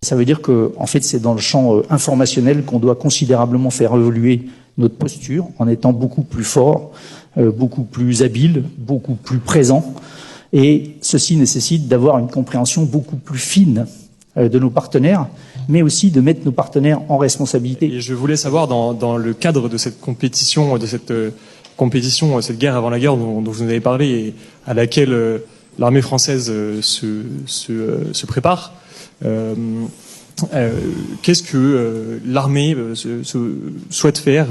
Ça veut dire que, en fait, c'est dans le champ informationnel qu'on doit considérablement faire évoluer notre posture en étant beaucoup plus fort, beaucoup plus habile, beaucoup plus présent. Et ceci nécessite d'avoir une compréhension beaucoup plus fine de nos partenaires, mais aussi de mettre nos partenaires en responsabilité. Et je voulais savoir, dans le cadre de cette compétition, cette guerre avant la guerre dont vous nous avez parlé et à laquelle l'armée française se prépare, qu'est-ce que l'armée souhaite faire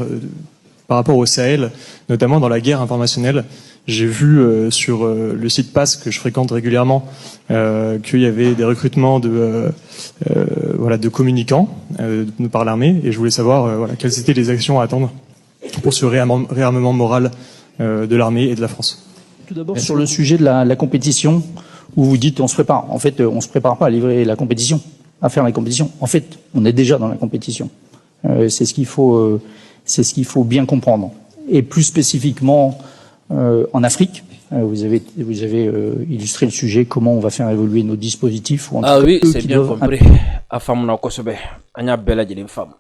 par rapport au Sahel, notamment dans la guerre informationnelle? J'ai vu sur le site PASS que je fréquente régulièrement qu'il y avait des recrutements de communicants par l'armée, et je voulais savoir quelles étaient les actions à attendre pour ce réarmement moral de l'armée et de la France. Tout d'abord, sur le sujet de la compétition, où vous dites on se prépare. En fait, on se prépare pas à livrer la compétition, à faire la compétition. En fait, on est déjà dans la compétition. C'est ce qu'il faut bien comprendre. Et plus spécifiquement en Afrique, vous avez illustré le sujet, comment on va faire évoluer nos dispositifs. Ou en ah oui, c'est bien compris. A femme na kosobe, anya bela jeli femme.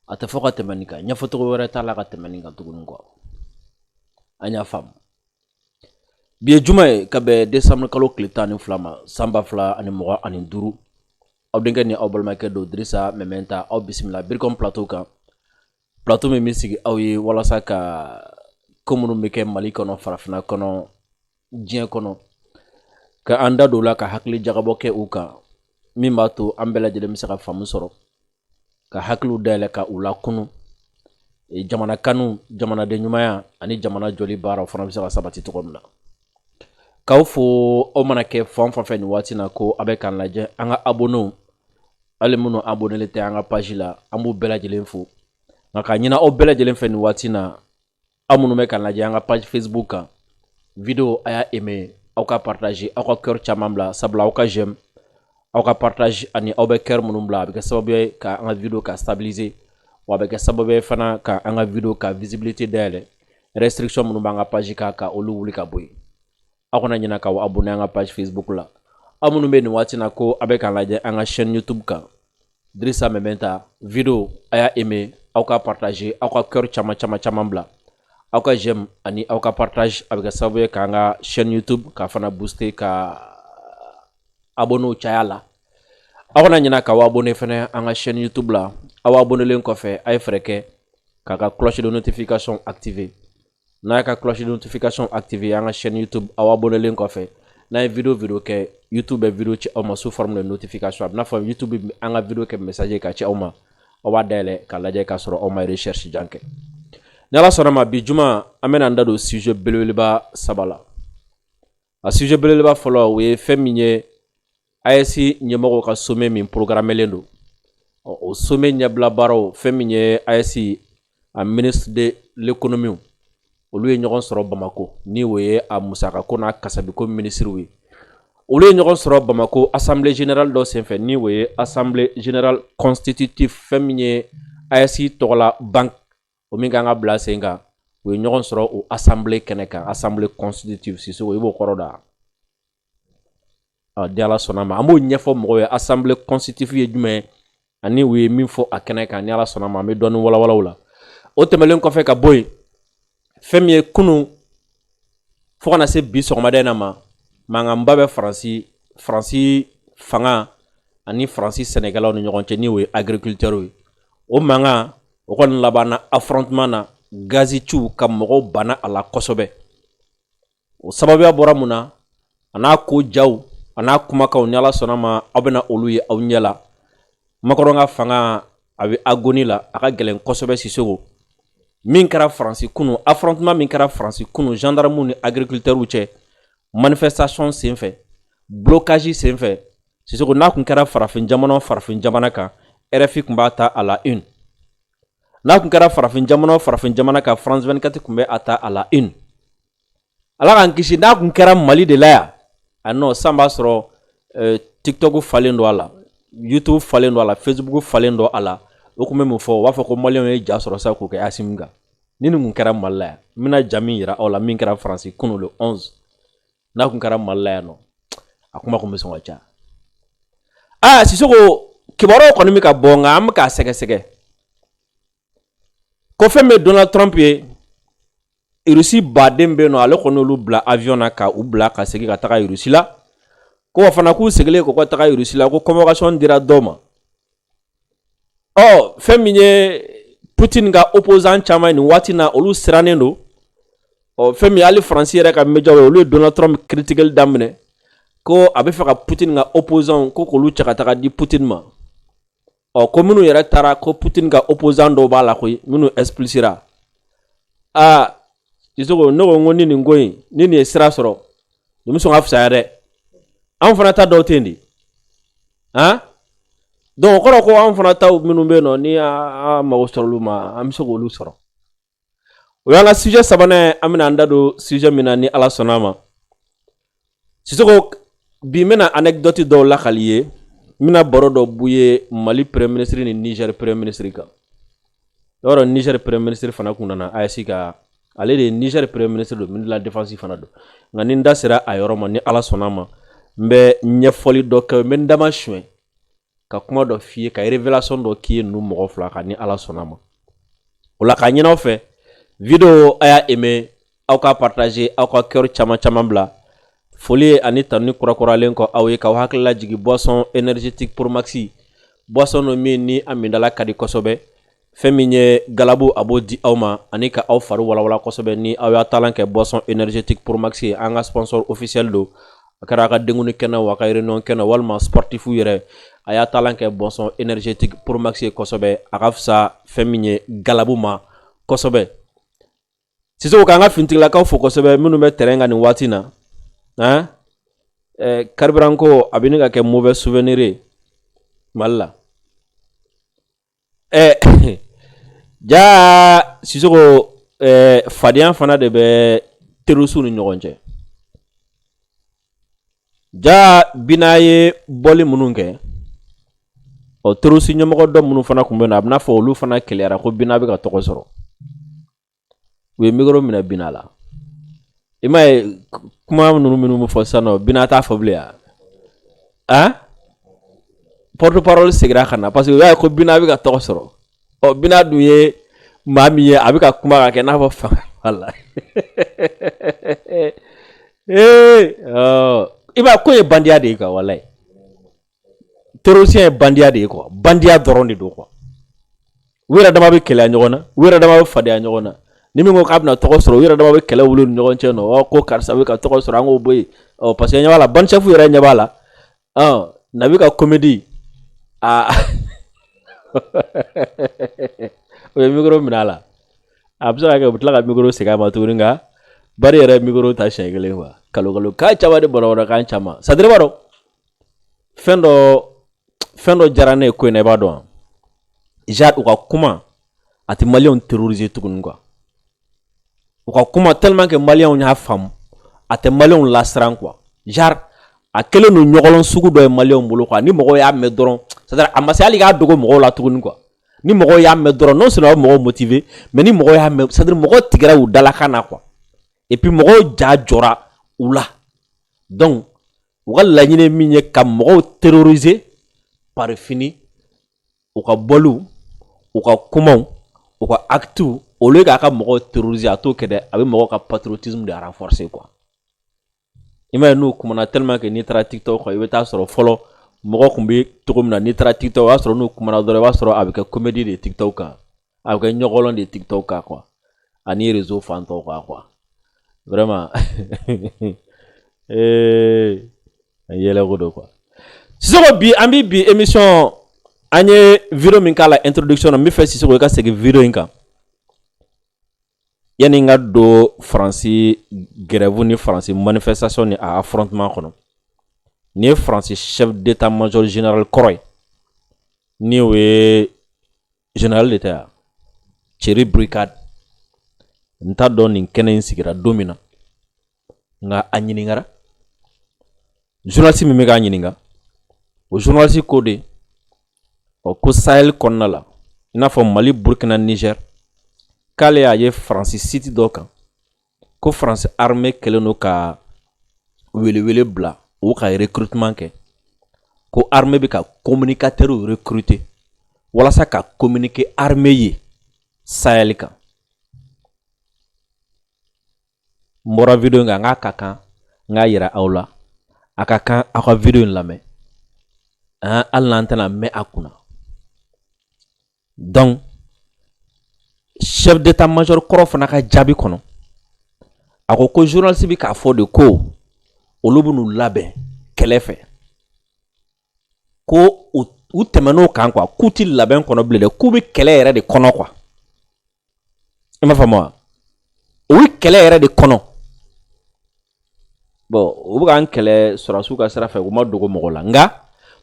Ata foka temanika, nya foto wera tala ka temanika tugungo. Anya femme. Biye juma kabe décembre kalo klitani flama, samba fla ani moga ani duru. Abdenga ni awbalma ke do Drissa mementa aw bismillah birkom plateau ka. Plateau me misigi aw ye walasa ka komunu meke Mali kono farafina kono dien kono ka anda do la ka hakli jagabo ke uka mimba to ambela jele misaka famu soro ka haklu dele ka ula kunu e jamana kanu jamana de nyumaya ani jamana joli bara fona misaka sabati to komna ka fo o mana ke fon fa fe ni watina ko abe kan laje anga abono ale muno abonné le te anga page la ambu bela jele fo ngaka nyina o bela jele fe ni watina amunu me kan laje anga page Facebook ka vidéo aya aimé au ka partager au ka cœur chamambla sabla au ka j'aime au ka partage ani au be cœur munumbla avec sababu ka anga vidéo ka stabiliser ou avec sababu fana ka anga vidéo ka visibilité d'elle restriction munumba anga page ka olu wuli ka boy akona nyina ka wa abonné anga page Facebook la amunu me ni watina ko avec kan laje anga chaîne YouTube ka Drissa Mementa vidéo aya aimé au ka partager au ka cœur chamambla au ka j'aime ani au ka partage avec sababu ka anga chaîne YouTube ka fana booster ka abonné chayala akona nyina ka wa abonné fana anga chaîne YouTube la awa abonné len ko fe ay freke ka cloche de notification activée na ka cloche de notification activée anga chaîne YouTube awa abonné len ko fe na vidéo ke YouTube vidéo ci awma sous forme de notification na fa YouTube anga vidéo ke message ka ci awma awa dele ka laje ka soro awma recherche janke Nala sonama bi juma amena ndado sujet belebeleba sabala. A sujet belebeleba folo we feminye ASI nyemoko ka sommet min programmelendo. O sommet nyabla baro feminye ASI a ministre de l'économie. Olu ye ɲɔgɔn sɔrɔ Bamako ni o ye a musaka ko n'a kasabi ko ministre we. Olu ye ɲɔgɔn sɔrɔ Bamako assemblée générale dɔ senfɛ ni o ye assemblée générale constitutive feminye ASI tɔgɔla banque o min kan ka bila sen kan o ye ɲɔgɔn sɔrɔ o assemblée kɛnɛ kan assemblée constitutive siso i b'o kɔrɔ da di Ala sɔnna ma an b'o ɲɛfɔ mɔgɔw ye assemblée constitutive ye jumɛn ani u ye min fɔ a kɛnɛ kan ni Ala sɔnna ma an bɛ dɔɔni walawalaw la o tɛmɛlen kɔfɛ ka bɔ yen fɛn min ye kunun fo kana se bi sɔgɔmada in na ma mankanba bɛ Faransi fanga ani Faransi sɛnɛkɛlaw ni ɲɔgɔn cɛ ni o ye agriculteurs ye o mankan o kɔni labanna affrontement na gazi ciw ka mɔgɔw bana a la kosɛbɛ o sababuya bɔra mun na a n'a ko jaw a n'a kumakanw ni Ala sɔnna ma aw bɛna olu ye aw ɲɛ la Macron ka fanga a bɛ agoni la a ka gɛlɛn kosɛbɛ Sisoko min kɛra Faransi kunu affrontement min kɛra Faransi kunu gendarmes ni agriculteurs cɛ manifestation senfɛ blocage senfɛ Sisoko n'a kun kɛra farafin jamana kan RFI kun b'a ta a la une n'a kun kɛra farafin jamana kan France 24 kun bɛ a ta a la une Ala k'an kisi n'a kun kɛra Mali de la yan a non san b'a sɔrɔ TikTok falen don a la YouTube falen don a la Facebook falen don a la o kun bɛ mun fɔ o b'a fɔ ko Maliyɛnw ye ja sɔrɔ sa k'o kɛ Asimu kan ni nin kun kɛra Mali la yan n bɛna ja min yira aw la min kɛra Faransi kunu le 11 n'a kun kɛra Mali la yan nɔ a kuma kun bɛ sɔn ka ca Sissoko kibaro kɔni bɛ ka bɔ nka an bɛ k'a sɛgɛsɛgɛ ko fɛn min Donald Trump ye Russie baden bɛ yen nɔ ale kɔni olu bila avion na ka u bila ka segin ka taga Russie la ko wa fana k'u seginnen ko ka taga Russie la ko convocation dira dɔw ma fɛn min ye Putin ka opposant caman nin waati na olu sirannen don fɛn min hali Faransi yɛrɛ ka média olu ye Donald Trump critiquer daminɛ ko a bɛ fɛ ka Putin ka opposant ko k'olu cɛ ka taga di Putin ma ko minnu yɛrɛ taara ko Putin ka opposant dɔw b'a la koyi minnu expulsera Sissoko ne ko ni nin ko in ni nin ye sira sɔrɔ nin bɛ sɔn ka fisaya dɛ an fana ta dɔw ten de donc kɔrɔ ko an fana ta minnu bɛ yen nɔ ni an mago sɔrɔ olu ma an bɛ se k'olu sɔrɔ o y'an ka sujet sabanan an bɛna an da don sujet min na ni Ala sɔnna a ma Sissoko bi n bɛna anecdote dɔw lakali ye n bɛna baro dɔ b'u ye Mali premier ministre ni Niger premier ministre kan yɔrɔ Niger premier ministre fana kun nana AES ka ale de ye Niger premier ministre don ministre de la défense fana don nka ni n da sera a yɔrɔ ma ni Ala sɔnna a ma n bɛ ɲɛfɔli dɔ kɛ n bɛ n dama suɲɛ ka kuma dɔ f'i ye ka révélation dɔ k'i ye ninnu mɔgɔ fila kan ni Ala sɔnna a ma o la k'a ɲini aw fɛ video a y'a aimé aw ka partager aw ka cœur caman bila foli ani tanu kurakuralen kɔ aw ye k'aw hakili lajigi boisson énergétique pour maxi boisson no min ni a mindala ka di kosɛbɛ fɛn min ye galabu a b'o di aw ma ani ka aw fari walawala kosɛbɛ ni aw y'a talan kɛ boisson énergétique pour maxi an ka sponsor officiel do a kɛra a ka denguni kɛnɛ wa a ka réunion kɛnɛ walima sportif yɛrɛ a y'a talan kɛ boisson énergétique pour maxi kosɛbɛ a ka fisa fɛn min ye galabu ma kosɛbɛ Sissoko k'an ka finitigilakaw fo kosɛbɛ minnu bɛ terrain kan nin waati na carburant ko a bɛ ɲini ka kɛ mauvais souvenir ye Mali la ja Sissoko fadenya fana de bɛ terroriste ni ɲɔgɔn cɛ ja Bina ye bɔli minnu kɛ terroriste ɲɛmɔgɔ dɔ minnu fana kun bɛ na a bɛna fɔ olu fana kɛlɛyara ko Bina bɛ ka tɔgɔ sɔrɔ u ye micro minɛ Bina la i m'a ye kuma minnu fɔ sisan nɔ Bina t'a fɔ bilen porte parole segira ka na parce que u y'a ye ko Bina bɛ ka tɔgɔ sɔrɔ Bina dun ye maa min ye a bɛ ka kuma ka kɛ n'a fɔ fanga la i b'a ko ye bandiya de ye quoi walayi terroriste ye bandiya de ye quoi bandiya dɔrɔn de don quoi u yɛrɛ dama bɛ kɛlɛya ɲɔgɔn na u yɛrɛ dama bɛ fadenya ɲɔgɔn na ni min ko k'a bɛna tɔgɔ sɔrɔ u yɛrɛ dama bɛ kɛlɛ wuli ni ɲɔgɔn cɛ nɔ ko karisa bɛ ka tɔgɔ sɔrɔ an k'o bɔ yen parce que ɲɛ b'a la ban chef yɛrɛ ɲɛ b'a la Nabi ka comédie o ye micro minɛ a la a bɛ se ka kɛ u bɛ tila ka micro segin a ma tuguni nka bari yɛrɛ micro ta siɲɛ kelen quoi kalo k'a caman de bɔrɔbɔrɔ caman sadiri b'a dɔn fɛn dɔ diyara ne ye ko in na i b'a dɔn u ka kuma a tɛ maliyɛnw terroriser tuguni quoi u ka kuma tellement que maliyɛnw y'a faamu a tɛ maliyɛnw lasiran quoi a kɛlen don ɲɔgɔlɔn sugu dɔ ye maliyɛnw bolo quoi ni mɔgɔw y'a mɛn dɔrɔn c'est-à-dire a ma se hali k'a dogo mɔgɔw la tuguni quoi ni mɔgɔw y'a mɛn dɔrɔn non seulement a bɛ mɔgɔw motiver mais ni mɔgɔw y'a mɛn c'est-à-dire mɔgɔw tigɛra u dalakan na quoi et puis mɔgɔw ja jɔra u la donc u ka laɲini min ye ka mɔgɔw terroriser par fini u ka bɔliw u ka kumaw u ka actes au lieu k'a ka mɔgɔw terroriser a t'o kɛ dɛ a bɛ mɔgɔw ka patriotisme de renforcer quoi i m'a ye n'u kumana tellement que n'i taara TikTok quoi i bɛ taa sɔrɔ fɔlɔ mɔgɔ kun bɛ cogo min na n'i taara TikTok o b'a sɔrɔ n'u kumana dɔrɔn i b'a sɔrɔ a bɛ kɛ comédie de TikTok kan a bɛ kɛ ɲɔgɔlɔn de TikTok kan quoi ani réseau fan tɔw kan quoi vraiment yɛlɛ ko don quoi Sissoko bi an bɛ bi émission an ye video min k'a la introduction na n bɛ fɛ Sissoko i ka segin video in kan yani n ka don Faransi grève ni Faransi manifestation ni a affrontement kɔnɔ ni ye Faransi chef d'état-major général kɔrɔ ye ni o ye général de tɛ ya Thierry Bricade n t'a dɔn nin kɛnɛ in sigira don min na nka a ɲininkara journaliste min bɛ k'a ɲininka o journaliste ko de ko Sahel kɔnɔna la i n'a fɔ Mali Burkina Niger k'ale y'a ye Faransi site dɔ kan ko Faransi armée kɛlen don ka welewele bila u ka recrutement kɛ ko armée bi ka communicateur recruter wala sa ka communiquer armée yi Sahel kan mbora video nga kakan nga yira awla akakan aka video lame Allah antana me akuna donc chef d'état-major koro fana ka jabi kono ako ko journaliste bi ka fo de ko olubunu labe kelefe ko u temeno kan quoi kuti laben kono blede ku bi kele yere de kono quoi ima famo o kele yere de kono bon o bu kan kele surasu ka sara fe ko ma dogo mogola nga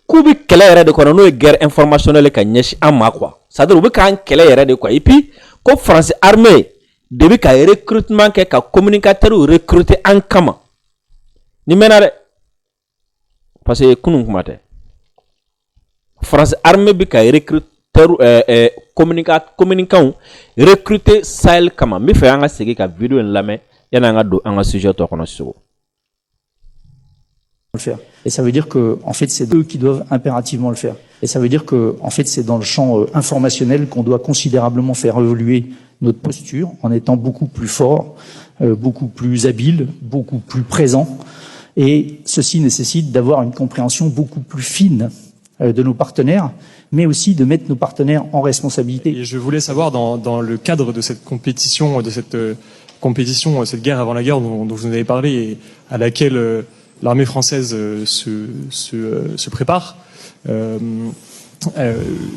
ku bi kele yere de kono no guerre informationnelle ka nyeshi ama quoi ça veut dire o bu kan kele yere de quoi et puis ko France armée debi ka recrutement ke ka communicateur recruter en kama ni menare parce que kunun kumate France armée bi ka recruteur communicant recruter Sahel kama mi fe anga segi ka video en lame yana nga do anga sujet to kono sugo le faire. Et ça veut dire que, en fait, c'est eux qui doivent impérativement le faire. Et ça veut dire que, en fait, c'est dans le champ informationnel qu'on doit considérablement faire évoluer notre posture en étant beaucoup plus fort, beaucoup plus habile, beaucoup plus présent. Et ceci nécessite d'avoir une compréhension beaucoup plus fine de nos partenaires, mais aussi de mettre nos partenaires en responsabilité. Et je voulais savoir, dans le cadre de cette compétition, cette guerre avant la guerre dont vous nous avez parlé et à laquelle l'armée française se prépare.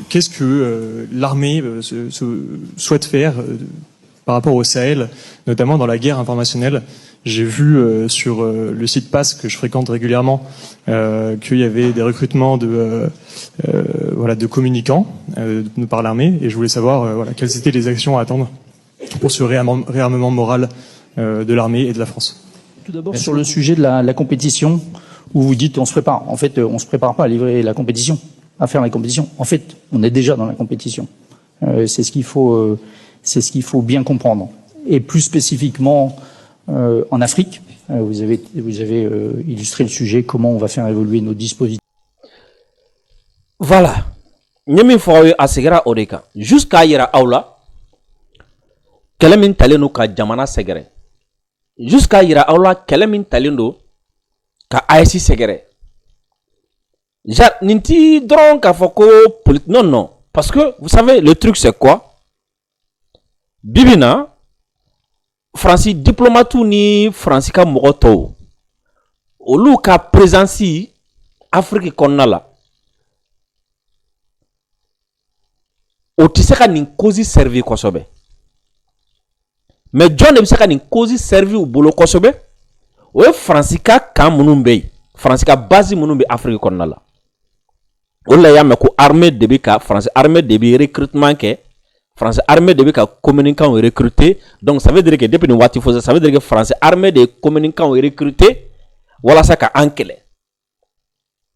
Qu'est-ce que l'armée souhaite faire par rapport au Sahel, notamment dans la guerre informationnelle? J'ai vu sur le site PASS que je fréquente régulièrement qu'il y avait des recrutements de communicants par l'armée, et je voulais savoir quelles étaient les actions à attendre pour ce réarmement moral de l'armée et de la France. Tout d'abord, sur le sujet de la compétition, où vous dites on se prépare. En fait, on se prépare pas à livrer la compétition, à faire la compétition. En fait, on est déjà dans la compétition. C'est ce qu'il faut bien comprendre. Et plus spécifiquement en Afrique, vous avez illustré le sujet, comment on va faire évoluer nos dispositifs. Voilà. Nyemi fo asegera odeka. Jusqu'à ira aula. Kelemin talenu ka jamana segere. Jusqu'à ira aula kelemin talendo ka ASI segere. Ninti dron ka foko non, parce que vous savez le truc c'est quoi? Bibina Francis diplomate ni Francika mogoto olu ka présence Afrique konnala o tiseka nin cause servi kosobe. Mais John ne seka nin cause servi u bolo kosobe o Francika kan munumbe Francika base munumbe Afrique konnala o la ya me ko armée de ka France armée de recrutement ke France armée de ka communicants recruter, donc ça veut dire que depuis une wati faut ça veut dire que France armée de communicants recruter wala ça ka ankele.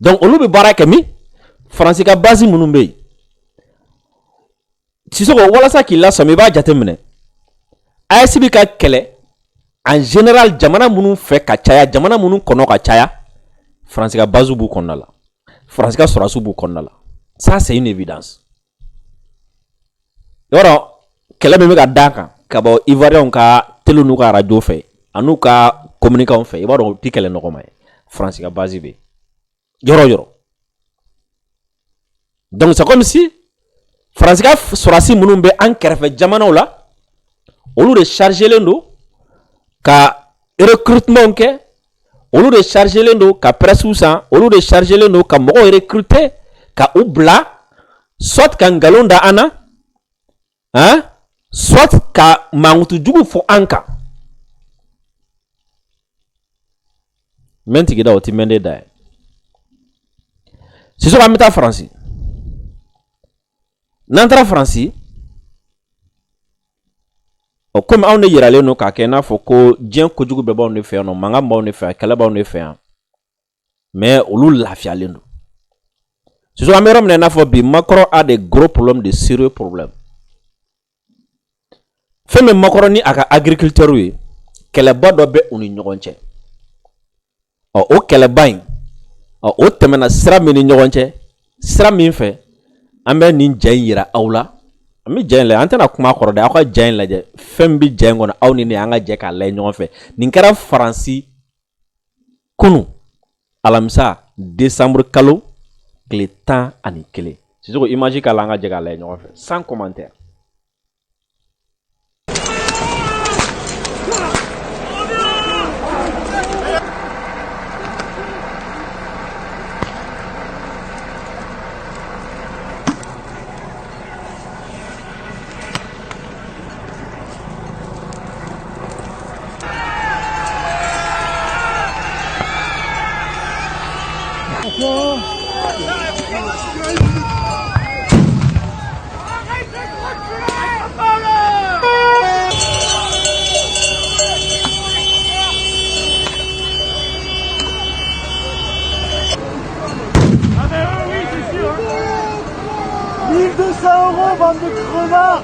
Donc on lobe baraka mi France ka base munumbe si so wala ça qui la so me ba jatemne ASB ka kele en général jamana munu fe ka chaya jamana munu kono ka chaya France ka base bu konnala France ka sorasu bu konnala, ça c'est une évidence. Yoro kele be ka daka ka bo Ivoirien ka telu nu ka radio fe anu ka communicant fe ibaro ti kele no ko may France ka base be yoro donc c'est comme si France ka sorasi munumbe an kerfe jamana la olu de charger lendo ka recrutement ke olu de charger lendo ka presse usan olu de charger lendo ka mo recruter ka ubla soit kan galonda ana hein? Soit ka mangutu jugu fo anka menti gida oti mende da si so amita France nantra France o comme on ne yirale no ka kena fo ko dien ko jugu be ba on ne fe no manga ba on ne fe kala ba on ne fe mais olu lafia lendo si so amerom ne na fo bi Macron a des gros problèmes, de sérieux problèmes. Femme macaroni aka agriculteur kele bodo be uni nyogonche o kele bain o tɛmɛna sira min ni ɲɔgɔn cɛ sira min fɛ an bɛ nin ja in yira aw la an bɛ ja in lajɛ an tɛna kuma kɔrɔ dɛ aw ka ja in lajɛ fɛn bɛ ja in kɔnɔ aw ni ne an ka jɛ k'a lajɛ ɲɔgɔn fɛ nin kɛra Faransi kunu alamisa décembre kalo tile 11 Sissoko image k'a la an ka jɛ k'a lajɛ ɲɔgɔn fɛ sans commentaire. Bande de crevards!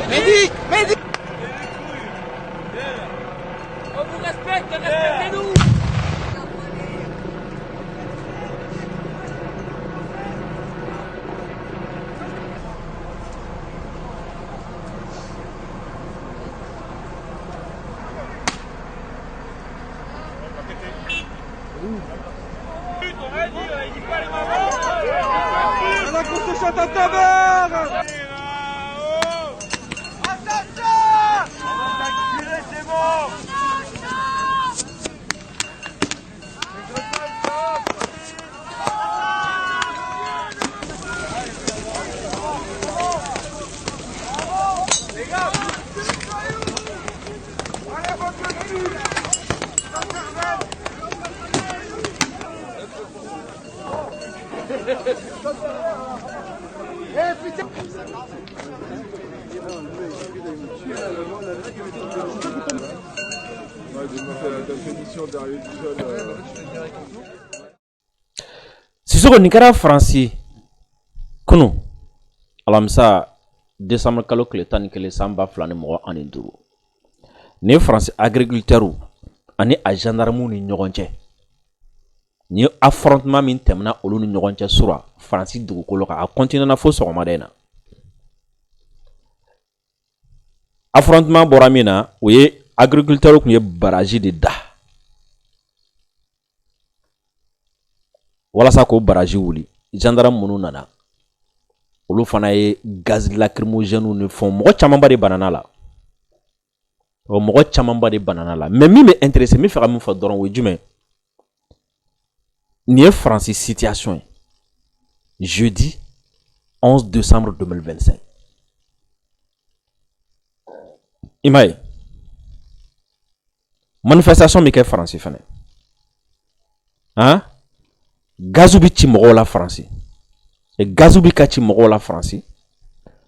Médic! Médic! On vous respecte, respectez-nous! Sissoko nin kɛra Faransi kunu alamisa décembre kalo tile 11 san 2025 ni Faransi agriculteurs ani a gendarmes ni ɲɔgɔn cɛ ni affrontement min tɛmɛna olu ni ɲɔgɔn cɛ sura Faransi dugukolo kan a continuera fo sɔgɔmada in na affrontement bɔra min na o ye agriculteurs kun ye barrage de da walasa ko barrage wuli gendarme minnu nana olu fana ye gaz lacrymogène ni fɔn mɔgɔ camanba de banana la o mɔgɔ camanba de banana la mais min bɛ intéressé min fɛ ka min fɔ dɔrɔn o ye jumɛn nin ye Faransi situation ye jeudi 11 décembre 2025 i m'a ye manifestation bɛ kɛ Faransi fana hein gazu bi ci mɔgɔw la Faransi et gazu bi ka ci mɔgɔw la Faransi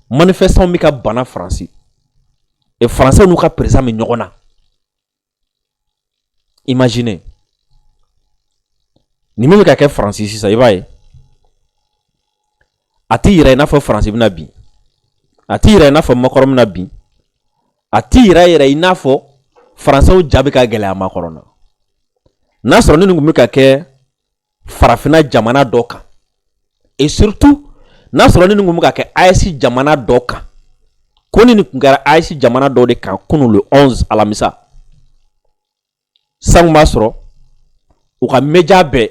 manifestant bi ka bana Faransi et Français n'u ka président mi ɲɔgɔn na imaginez ni min bɛ ka kɛ Faransi sisan i b'a ye a t'i yɛrɛ i n'a fɔ Faransi bɛna bin a t'i yɛrɛ i n'a fɔ Macron bɛna bin a t'i yɛrɛ i n'a fɔ Français ja bɛ ka gɛlɛya Macron na n'a sɔrɔ ni nin kun bɛ ka kɛ Farafina jamana dɔ kan et surtout n'a sɔrɔ ni nin kun bɛ ka kɛ AES jamana dɔ kan ko ni nin kun kɛra AES jamana dɔ de kan kunu le 11 alamisa san b'a sɔrɔ u ka média bɛɛ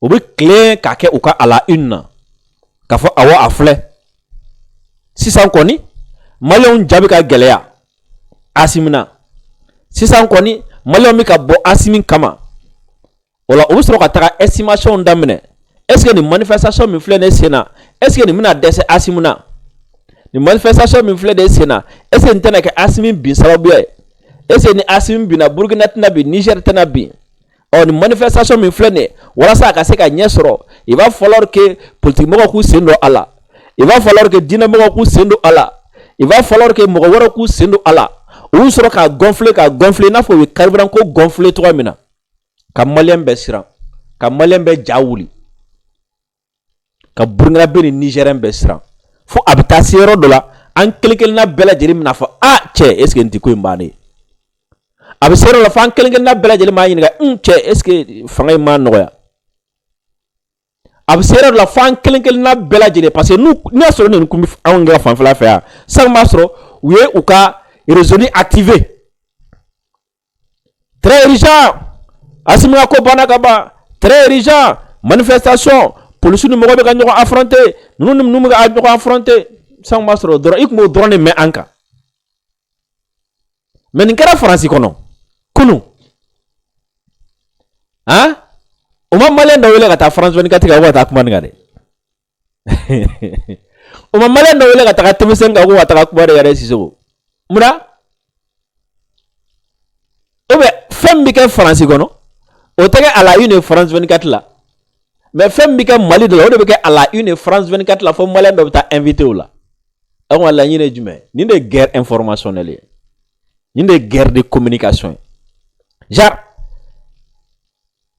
u bɛ tilen k'a kɛ u ka à la une na k'a fɔ awɔ a filɛ sisan kɔni maliyɛnw ja bɛ ka gɛlɛya Asimi na sisan kɔni maliyɛnw bɛ ka bɔ Asimi kama o la u bɛ sɔrɔ ka taga estimation daminɛ est ce que nin manifestation min filɛ nin sen na est ce que nin bɛna dɛsɛ Asimi na nin manifestation min filɛ nin sen na est ce que nin tɛna kɛ Asimi bin sababuya ye est ce que ni Asimi binna Burkina tɛna bin Niger tɛna bin ɔ nin manifestation min filɛ nin ye walasa a ka se ka ɲɛ sɔrɔ il va falloir que politique mɔgɔw k'u sen don a la il va falloir que diinɛ mɔgɔw k'u sen don a la il va falloir que mɔgɔ wɛrɛw k'u sen don a la ou sera ka gonfler n'a faut carburant ko gonfler 3 mina ka malien be siran ka malien be jawuli ka burngara be ni nigérien be siran fo abita sero dola an kelkel na bela jeri mina fa che est ce que nti ko mbane abi sero la fa an kelkel na bela jeri ma yinga che est ce que fangay ma noya abi sero la fa an kelkel na bela jeri parce que nous ne soro ne kumbi an nga fa fla fa sang ma soro wié ou ka résolu activé très urgent asimina ko bana kaba très urgent manifestation police ni mo be ka ñoko affronter nous ga ñoko affronter sang masro doro ikmo drone me anka mais ni kara france kono kunu o ma malen da wele ka ta france 24 ga wata kuma ngade o ma malen da wele ka ta tmisen ga wata kuma ngade siso mura obe fem bi ke france kono o tege à la une France 24 là mais fem bi ke mali de la o de be ke à la une France 24 là fo malen do ta invité ou là on wala ñi ne jume ni de guerre informationnelle ni de guerre de communication genre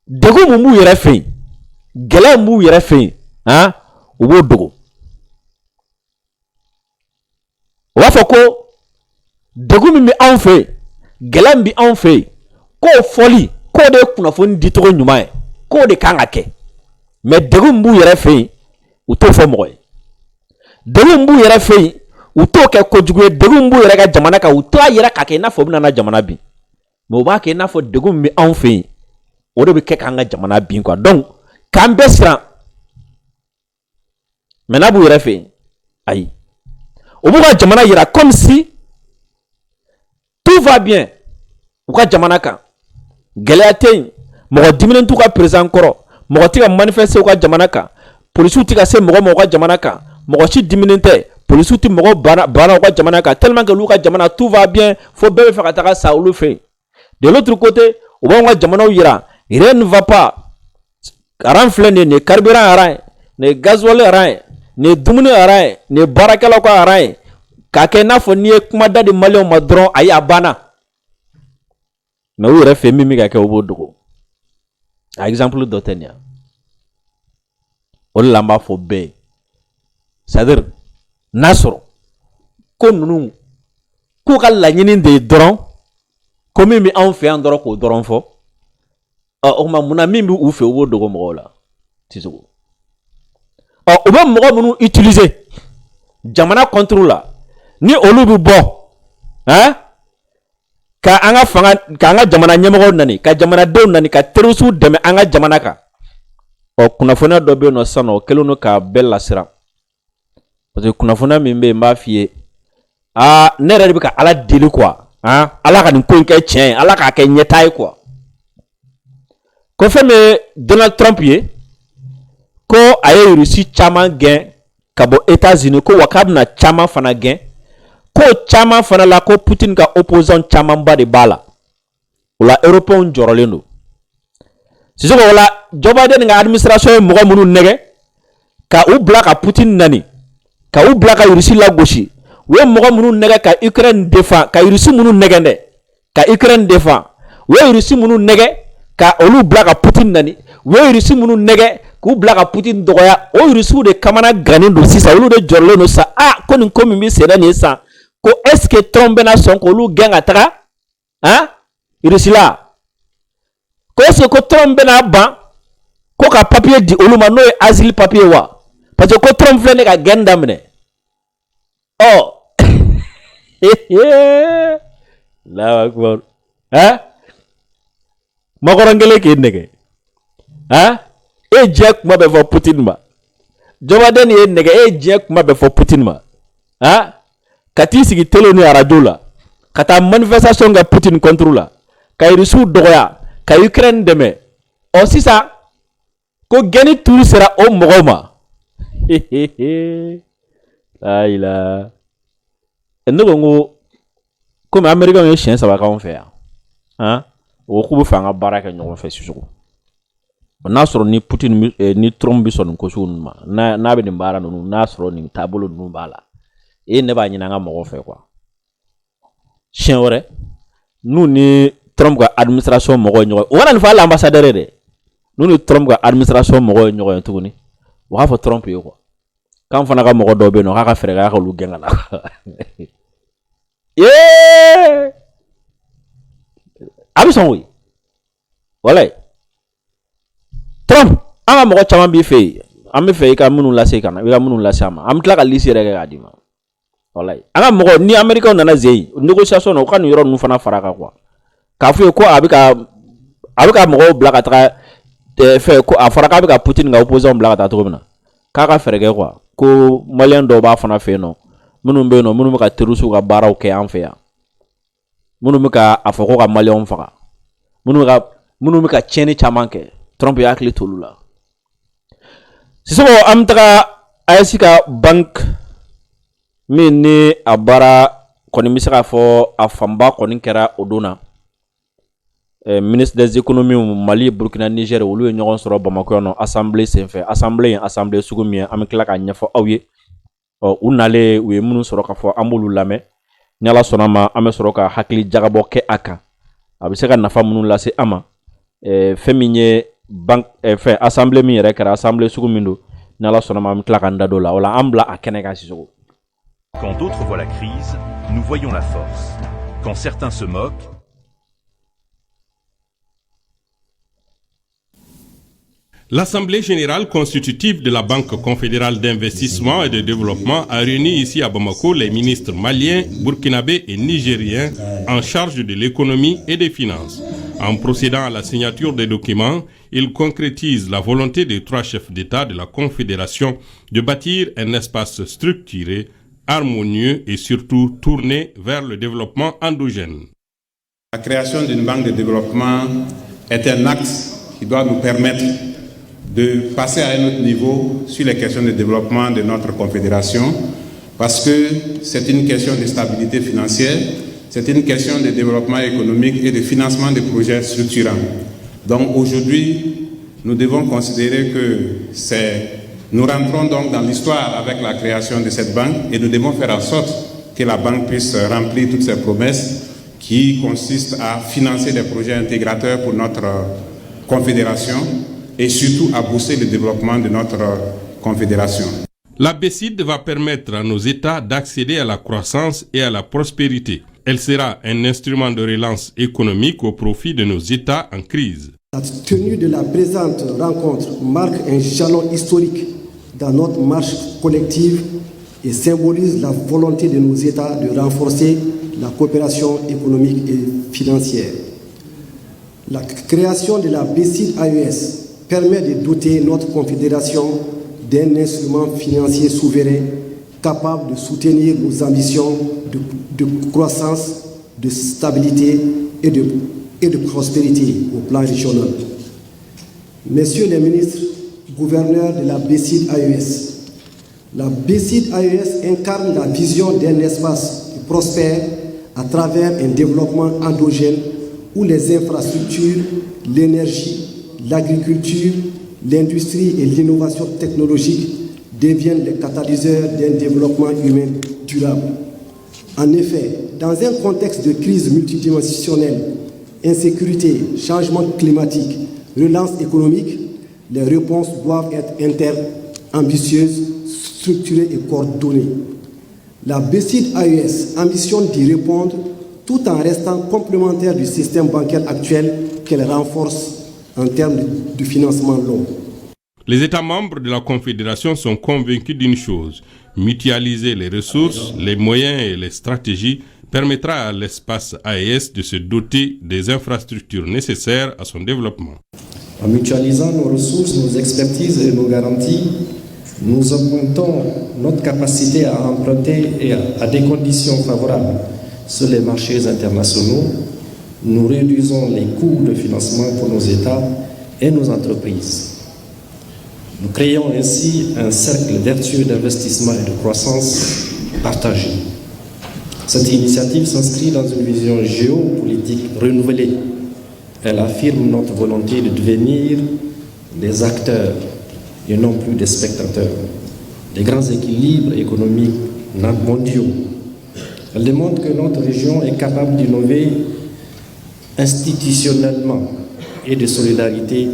dego mu yere fe gela mu yere fe o bo dogo wa fa ko dego mi en fe gela bi en fe ko folie ko de kuna fo ndi to nyuma ko de kanga ke mais dego mu yere fe o to fo mo degu mbu yere fe uto ke kojugu degu mbu yere ga jamana ka uto yere ka ke na fo na jamana bi mo ba ke na fo degu mi en fe o de be ke ka nga jamana bi quoi donc kan besra mena bu yere fe ayi o bu ga jamana yira comme si tout va bien o ga jamana ka gelatin mo diminen tu ka présent koro mo ti ka manifester o ga jamana ka police ti ka se mo ga jamana ka mo ci diminente police ti mo bana ko jamana ka tellement que luka jamana tout va bien faut bébé faire ataka ça ou le fait de l'autre côté o ba jamana yira rien ne va pas aran flene ne carburant aran ne gasoil aran ne dumuni aran ne barakala ko aran ka ke na fo ni kuma dadi malio madron ayi abana na o refe mimi ka ke obodogo exemple d'Otenia o lamba fo be c'est-à-dire nasoro ko nunu ko ka laɲini de dɔrɔn ko min bi anw fɛ yan dɔrɔn k'o dɔrɔn fɔ o kuma munna min bi u fɛ u b'o dogo mɔgɔw la tisogo u bɛ mɔgɔ minnu utiliser jamana contre la ni olu bi bɔ ka an ka fanga ka an ka jamana ɲɛmɔgɔw nani ka jamanadenw nani ka terroriste dɛmɛ an ka jamana kan kunnafoniya dɔ bɛ yen nɔ sisan o kɛlen don k'a bɛɛ lasiran parce que kunnafoniya min bɛ yen n b'a f'i ye ne yɛrɛ de bɛ ka ala deli quoi ala ka nin ko in kɛ tiɲɛ ye ala k'a kɛ ɲɛtaa ye quoi ko fɛn bɛ Donald Trump ye ko a ye Russie caman gɛn ka bɔ États-Unis ko wa k'a bɛna caman fana gɛn ko caman fana la ko Putin ka opposant camanba de b'a la o la européens jɔrɔlen don sisan o la Joe Biden ka administration ye mɔgɔ minnu nɛgɛ ka u bila ka Putin nani ka u bila ka Russie la gosi u ye mɔgɔ minnu nɛgɛ ka Ukraine défend ka Russie minnu nɛgɛ dɛ ka Ukraine défend u ye Russie minnu nɛgɛ ka olu bila ka Putin nani u ye Russie minnu nɛgɛ k'u bila ka Putin dɔgɔya o Russiw de kamana gannen don sisan olu de jɔrɔlen don sa ko nin ko min bɛ senna nin san ko est-ce que Trump bɛna sɔn k'olu gɛn ka taga Russie la ko est-ce que ko Trump bɛna ban ko ka papier di olu ma n'o ye asile papier wa parce que ko Trump filɛ ne ka gɛn daminɛ Allahu akbar makɔrɔn kelen k'e nɛgɛ e diɲɛ kuma bɛ fɔ Putin ma Joe Biden ye nɛgɛ e diɲɛ kuma bɛ fɔ Putin ma ka t'i sigi télé ni radio la ka taa manifestation kɛ Putin contre la ka Russiw dɔgɔya ka Ukraine dɛmɛ sisan ko gɛnni tuuru sera o mɔgɔw ma ayila ne ko n ko komi Américains ye siɲɛ 3 k'anw fɛ yan o k'u bɛ fɛ an ka baara kɛ ɲɔgɔn fɛ sisan n'a sɔrɔ ni Putin ni Trump bɛ sɔn nin ko sugu ninnu ma n'a bɛ nin baara ninnu n'a sɔrɔ nin taabolo ninnu b'a la ne b'a ɲini an ka mɔgɔw fɛ quoi siɲɛ n'u ni Trump ka administration mɔgɔw ye ɲɔgɔn ye o kana nin fɔ hali ambassadeur de n'u ni Trump ka administration mɔgɔw ye ɲɔgɔn ye tuguni o k'a fɔ Trump ye quoi k'an fana ka mɔgɔ dɔw bɛ yen nɔ k'a ka fɛɛrɛ k'a ka olu gɛn ka na a bɛ sɔn koyi walayi Trump an ka mɔgɔ caman b'i fɛ yen an bɛ fɛ i ka minnu lase ka na i ka minnu lase an ma an bɛ tila ka liste yɛrɛ kɛ k'a d'i ma walayi an ka mɔgɔ ni Américains nana zen négociation na u ka nin yɔrɔ ninnu fana fara kan quoi k'a fɔ ye ko a bɛ ka mɔgɔw bila ka taga fɛ ko a fɔra k'a bɛ ka Poutine ka opposants bila ka taa cogo min na k'a ka fɛɛrɛ kɛ quoi ko maliyɛn dɔw b'a fana fɛ yen nɔ minnu bɛ yen nɔ minnu bɛ ka terroristes ka baaraw kɛ an fɛ yan minnu bɛ ka a fɔ ko ka maliyɛnw faga minnu bɛ ka tiɲɛni caman kɛ Trump y'a hakili t'olu la sisan an bɛ taga AES ka banque min ni a baara kɔni bɛ se k'a fɔ a fanba kɔni kɛra o don na ministre des économies Mali Burkina Niger olu ye ɲɔgɔn sɔrɔ Bamako yan nɔ assemblée senfɛ assemblée sugu min ye an bɛ tila k'a ɲɛfɔ aw ye u nalen u ye minnu sɔrɔ k'a fɔ an b'olu lamɛn ni Ala sɔnna ma an bɛ sɔrɔ ka hakili jagabɔ kɛ a kan a bɛ se ka nafa minnu lase an ma fɛn min ye fɛn assemblée min yɛrɛ kɛra assemblée sugu min don ni Ala sɔnna ma an bɛ tila k'an da don o la o la an bila a kɛnɛ kan sisan. Quand d'autres voient la crise, nous voyons la force. Quand certains se moquent, l'Assemblée générale constitutive de la Banque confédérale d'investissement et de développement a réuni ici à Bamako les ministres maliens, burkinabés et nigériens en charge de l'économie et des finances. En procédant à la signature des documents, il concrétise la volonté des 3 chefs d'État de la Confédération de bâtir un espace structuré, harmonieux et surtout tourné vers le développement endogène. La création d'une banque de développement est un axe qui doit nous permettre de passer à un autre niveau sur les questions de développement de notre confédération parce que c'est une question de stabilité financière, c'est une question de développement économique et de financement de projets structurants. Donc aujourd'hui, nous devons considérer que nous rentrons donc dans l'histoire avec la création de cette banque et nous devons faire en sorte que la banque puisse remplir toutes ses promesses qui consistent à financer des projets intégrateurs pour notre confédération et surtout à booster le développement de notre confédération. La BCID va permettre à nos États d'accéder à la croissance et à la prospérité. Elle sera un instrument de relance économique au profit de nos États en crise. La tenue de la présente rencontre marque un jalon historique dans notre marche collective et symbolise la volonté de nos États de renforcer la coopération économique et financière. La création de la BCID-AES permet de doter notre confédération d'un instrument financier souverain capable de soutenir nos ambitions de croissance, de stabilité et de prospérité au plan régional. Messieurs les ministres, gouverneurs de la BCID-AES, la BCID-AES incarne la vision d'un espace prospère à travers un développement endogène où les infrastructures, l'énergie, l'agriculture, l'industrie et l'innovation technologique deviennent les catalyseurs d'un développement humain durable. En effet, dans un contexte de crise multidimensionnelle, insécurité, changement climatique, relance économique, les réponses doivent être ambitieuses, structurées et coordonnées. La BCID-AES ambitionne d'y répondre tout en restant complémentaire du système bancaire actuel qu'elle renforce en termes de financement long. Les États membres de la Confédération sont convaincus d'une chose: mutualiser les ressources, les moyens et les stratégies permettra à l'espace AES de se doter des infrastructures nécessaires à son développement. En mutualisant nos ressources, nos expertises et nos garanties, nous augmentons notre capacité à emprunter et à des conditions favorables sur les marchés internationaux. Nous réduisons les coûts de financement pour nos États et nos entreprises. Nous créons ainsi un cercle vertueux d'investissement et de croissance partagée. Cette initiative s'inscrit dans une vision géopolitique renouvelée. Elle affirme notre volonté de devenir des acteurs et non plus des spectateurs des grands équilibres économiques mondiaux. Elle démontre que notre région est capable d'innover institutionnellement et de solidarité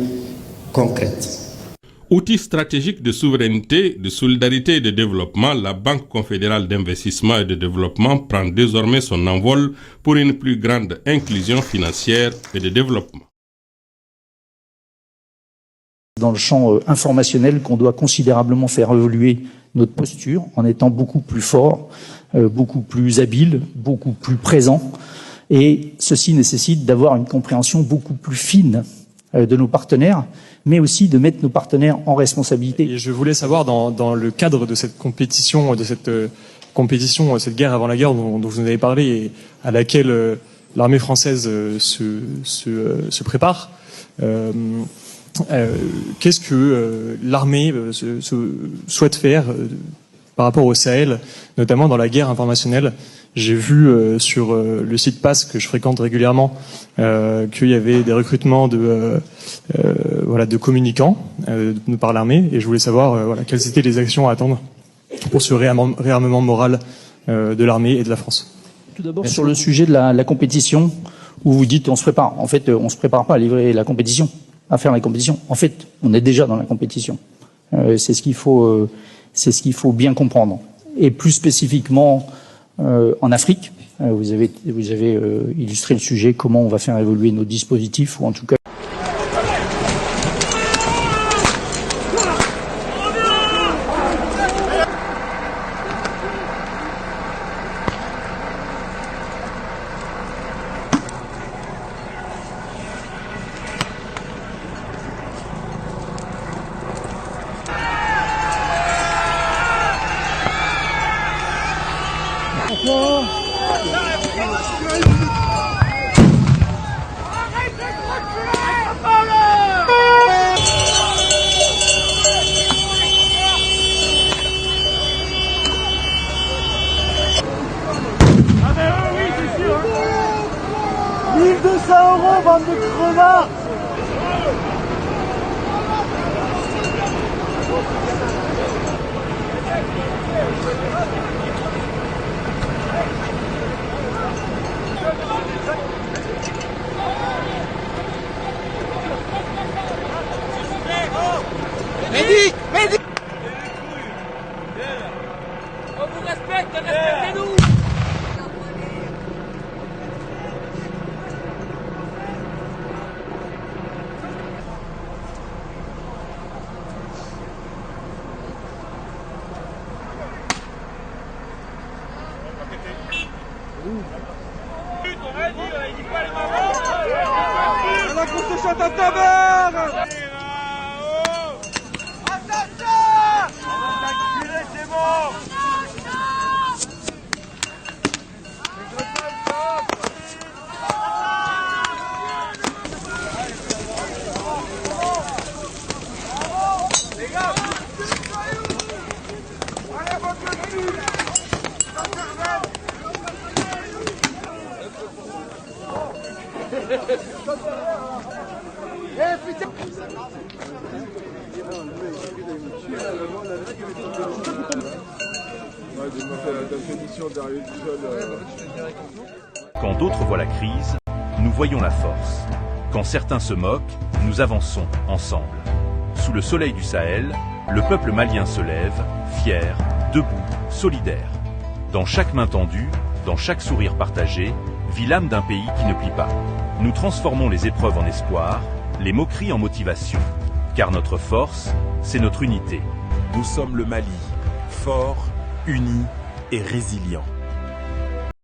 concrète. Outil stratégique de souveraineté, de solidarité et de développement, la Banque confédérale d'investissement et de développement prend désormais son envol pour une plus grande inclusion financière et de développement. Dans le champ informationnel qu'on doit considérablement faire évoluer notre posture en étant beaucoup plus fort, beaucoup plus habile, beaucoup plus présent. Et ceci nécessite d'avoir une compréhension beaucoup plus fine de nos partenaires, mais aussi de mettre nos partenaires en responsabilité. Et je voulais savoir, dans le cadre de cette compétition, cette guerre avant la guerre dont vous avez parlé et à laquelle l'armée française se prépare, qu'est-ce que l'armée souhaite faire par rapport au Sahel, notamment dans la guerre informationnelle? J'ai vu sur le site PASS que je fréquente régulièrement qu'il y avait des recrutements de communicants par l'armée, et je voulais savoir quelles étaient les actions à attendre pour ce réarmement moral de l'armée et de la France. Tout d'abord sur le sujet de la compétition, où vous dites on se prépare. En fait, on se prépare pas à livrer la compétition, à faire la compétition. En fait, on est déjà dans la compétition. C'est ce qu'il faut bien comprendre. Et plus spécifiquement en Afrique, vous avez illustré le sujet, comment on va faire évoluer nos dispositifs, ou en tout cas... bande de crevards! Médic! Médic! On vous respecte, respectez-nous! La course se chante à ta mère! C'est bon! Les gars! Allez, votre cul! Eh putain! Quand d'autres voient la crise, nous voyons la force. Quand certains se moquent, nous avançons ensemble. Sous le soleil du Sahel, le peuple malien se lève, fier, debout, solidaire. Dans chaque main tendue, dans chaque sourire partagé, vit l'âme d'un pays qui ne plie pas. Nous transformons les épreuves en espoir, les moqueries en motivation. Car notre force, c'est notre unité. Nous sommes le Mali, fort, uni et résilient.